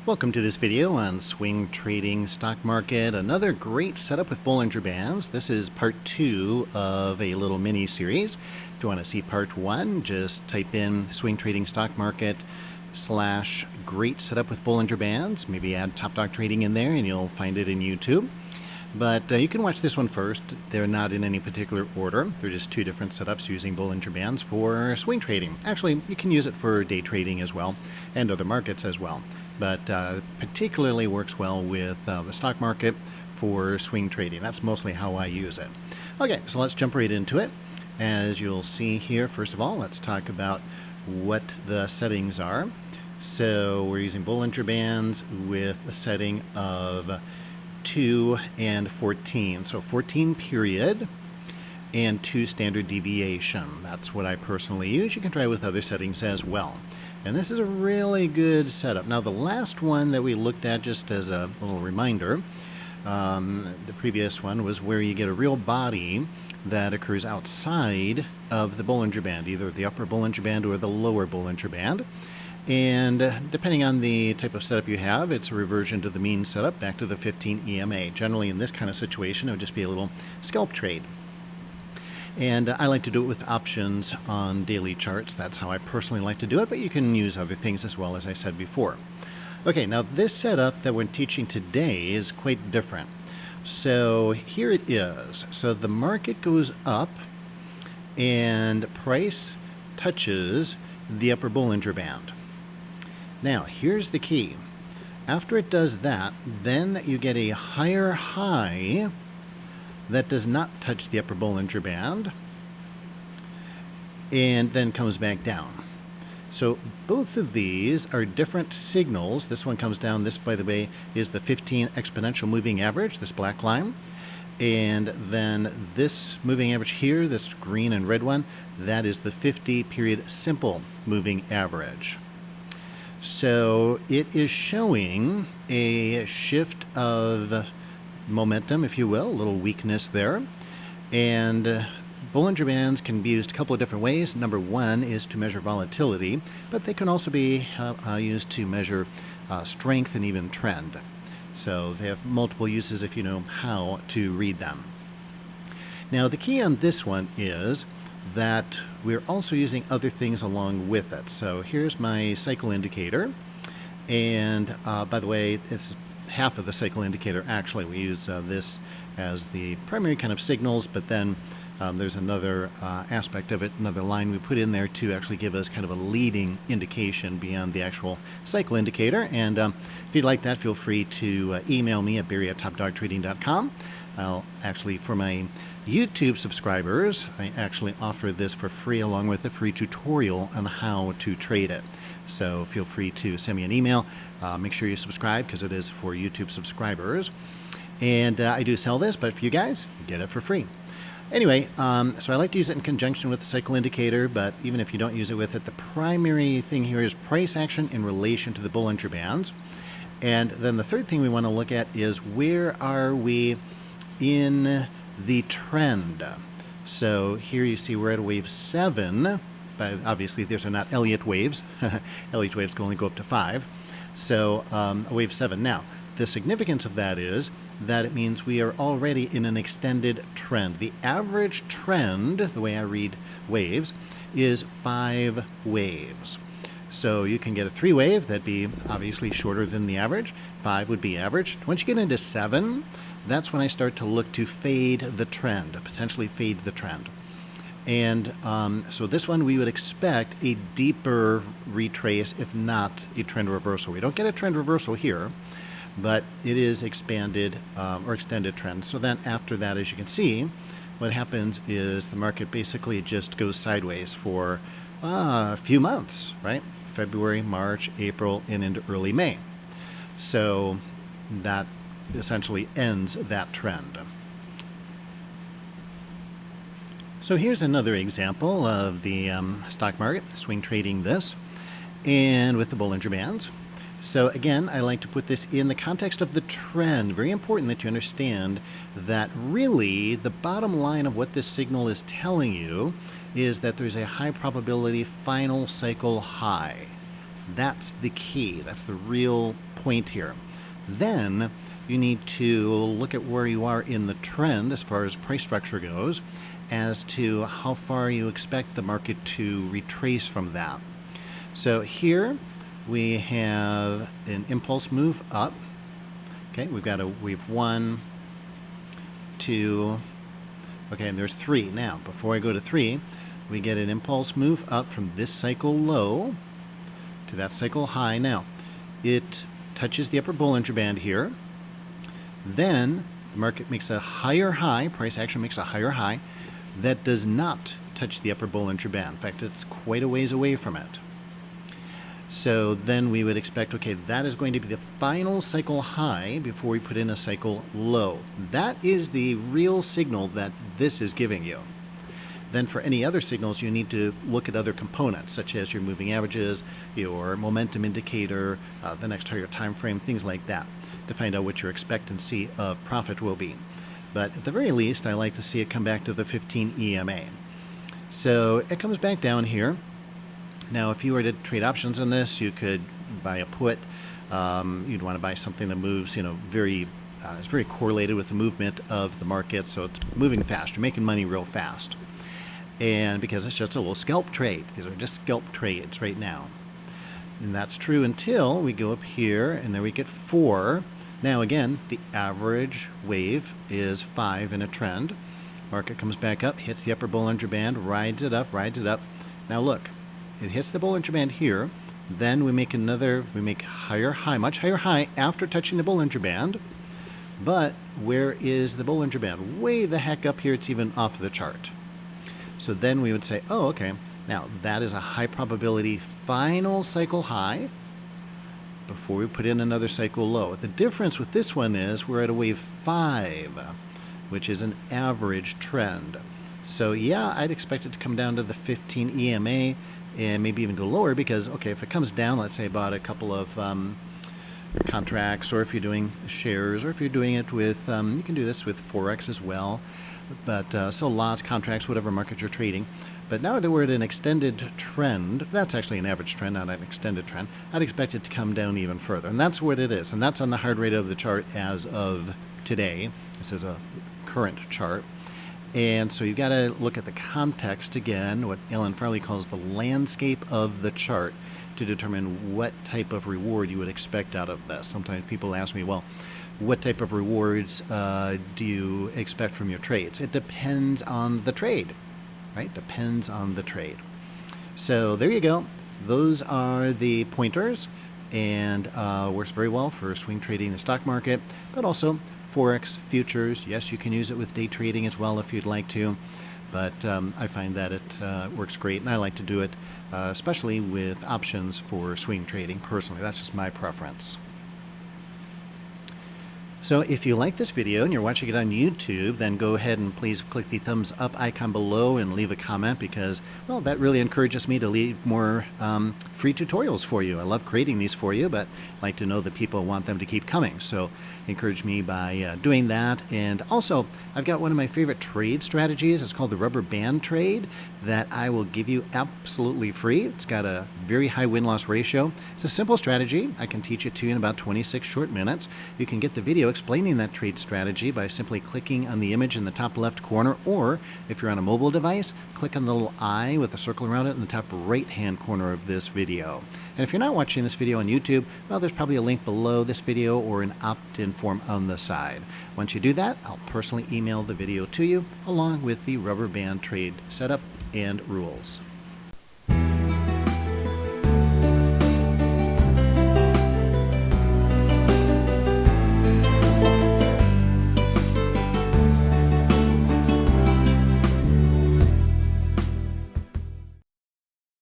Welcome to this video on swing trading stock market. Another great setup with Bollinger Bands. This is part 2 of a little mini series. If you want to see part 1, just type in swing trading stock market / great setup with Bollinger Bands. Maybe add TopDogTrading in there and you'll find it in YouTube. But you can watch this one first. They're not in any particular order. They're just two different setups using Bollinger Bands for swing trading. Actually, you can use it for day trading as well and other markets as well. But particularly works well with the stock market for swing trading. That's mostly how I use it. Okay, so let's jump right into it. As you'll see here, first of all, let's talk about what the settings are. So we're using Bollinger Bands with a setting of 2 and 14. So 14 period and 2 standard deviation. That's what I personally use. You can try with other settings as well. And this is a really good setup. Now the last one that we looked at, just as a little reminder, the previous one was where you get a real body that occurs outside of the Bollinger Band, either the upper Bollinger Band or the lower Bollinger Band. And depending on the type of setup you have, it's a reversion to the mean setup back to the 15 EMA. Generally in this kind of situation, it would just be a little scalp trade. And I like to do it with options on daily charts. That's how I personally like to do it, but you can use other things as well, as I said before. Okay, now this setup that we're teaching today is quite different. So here it is. So the market goes up and price touches the upper Bollinger Band. Now, here's the key. After it does that, then you get a higher high that does not touch the upper Bollinger Band and then comes back down. So both of these are different signals. This one comes down. This, by the way, is the 15 exponential moving average, this black line. And then this moving average here, this green and red one, that is the 50 period simple moving average. So it is showing a shift of momentum, if you will, a little weakness there. And Bollinger Bands can be used a couple of different ways. Number one is to measure volatility, but they can also be used to measure strength and even trend. So they have multiple uses if you know how to read them. Now the key on this one is that we're also using other things along with it. So here's my cycle indicator. And by the way, it's half of the cycle indicator. Actually, we use this as the primary kind of signals, but then there's another aspect of it, another line we put in there to actually give us kind of a leading indication beyond the actual cycle indicator. And if you'd like that, feel free to email me at barry@topdogtrading.com. I'll actually, for my YouTube subscribers, I actually offer this for free along with a free tutorial on how to trade it. So feel free to send me an email. Make sure you subscribe because it is for YouTube subscribers. And I do sell this, but for you guys, you get it for free. Anyway, so I like to use it in conjunction with the cycle indicator, but even if you don't use it with it, the primary thing here is price action in relation to the Bollinger Bands. And then the third thing we want to look at is where are we in the trend. So here you see we're at wave 7, but obviously these are not Elliott waves. Elliott waves can only go up to 5. So wave 7. Now, the significance of that is that it means we are already in an extended trend. The average trend, the way I read waves, is 5 waves. So you can get a 3 wave, that'd be obviously shorter than the average. 5 would be average. Once you get into 7, that's when I start to look to fade the trend, potentially fade the trend. And so this one we would expect a deeper retrace, if not a trend reversal. We don't get a trend reversal here, but it is expanded or extended trend. So then after that, as you can see, what happens is the market basically just goes sideways for a few months, right? February, March, April, and into early May. So that essentially ends that trend. So here's another example of the stock market, swing trading this, and with the Bollinger Bands. So again, I like to put this in the context of the trend. Very important that you understand that really the bottom line of what this signal is telling you is that there's a high probability final cycle high. That's the key. That's the real point here. Then you need to look at where you are in the trend as far as price structure goes, as to how far you expect the market to retrace from that. So here we have an impulse move up. Okay, we've 1, 2, okay, and there's 3. Now, before I go to 3, we get an impulse move up from this cycle low to that cycle high. Now, it touches the upper Bollinger Band here. Then the market makes a higher high, price action makes a higher high, that does not touch the upper Bollinger Band. In fact, it's quite a ways away from it. So then we would expect, okay, that is going to be the final cycle high before we put in a cycle low. That is the real signal that this is giving you. Then for any other signals, you need to look at other components, such as your moving averages, your momentum indicator, the next higher time frame, things like that, to find out what your expectancy of profit will be. But at the very least, I like to see it come back to the 15 EMA. So it comes back down here. Now, if you were to trade options on this, you could buy a put. You'd want to buy something that moves, it's very correlated with the movement of the market, so it's moving fast. You're making money real fast. And because it's just a little scalp trade. These are just scalp trades right now. And that's true until we go up here, and there we get 4. Now again, the average wave is 5 in a trend. Market comes back up, hits the upper Bollinger Band, rides it up. Now look, it hits the Bollinger Band here. Then we make higher high, much higher high after touching the Bollinger Band. But where is the Bollinger Band? Way the heck up here, it's even off the chart. So then we would say, oh, okay, now that is a high probability final cycle high before we put in another cycle low. The difference with this one is we're at a wave 5, which is an average trend. So yeah, I'd expect it to come down to the 15 EMA and maybe even go lower because, okay, if it comes down, let's say about a couple of contracts, or if you're doing shares, or if you're doing it with, you can do this with Forex as well. But so lots, contracts, whatever market you're trading. But now that we're at an extended trend, that's actually an average trend, not an extended trend, I'd expect it to come down even further. And that's what it is. And that's on the hard rate of the chart as of today. This is a current chart. And so you've got to look at the context again, what Alan Farley calls the landscape of the chart, to determine what type of reward you would expect out of this. Sometimes people ask me, well, what type of rewards do you expect from your trades? It depends on the trade, right? Depends on the trade. So there you go. Those are the pointers, and works very well for swing trading the stock market, but also Forex, futures. Yes, you can use it with day trading as well if you'd like to, but I find that it works great, and I like to do it especially with options for swing trading personally. That's just my preference. So if you like this video and you're watching it on YouTube, then go ahead and please click the thumbs up icon below and leave a comment because, well, that really encourages me to leave more free tutorials for you. I love creating these for you, but I like to know that people want them to keep coming. So encourage me by doing that. And also, I've got one of my favorite trade strategies. It's called the rubber band trade that I will give you absolutely free. It's got a very high win-loss ratio. It's a simple strategy. I can teach it to you in about 26 short minutes. You can get the video explaining that trade strategy by simply clicking on the image in the top left corner, or if you're on a mobile device, click on the little eye with a circle around it in the top right-hand corner of this video. And if you're not watching this video on YouTube, well, there's probably a link below this video or an opt-in form on the side. Once you do that, I'll personally email the video to you along with the rubber band trade setup and rules.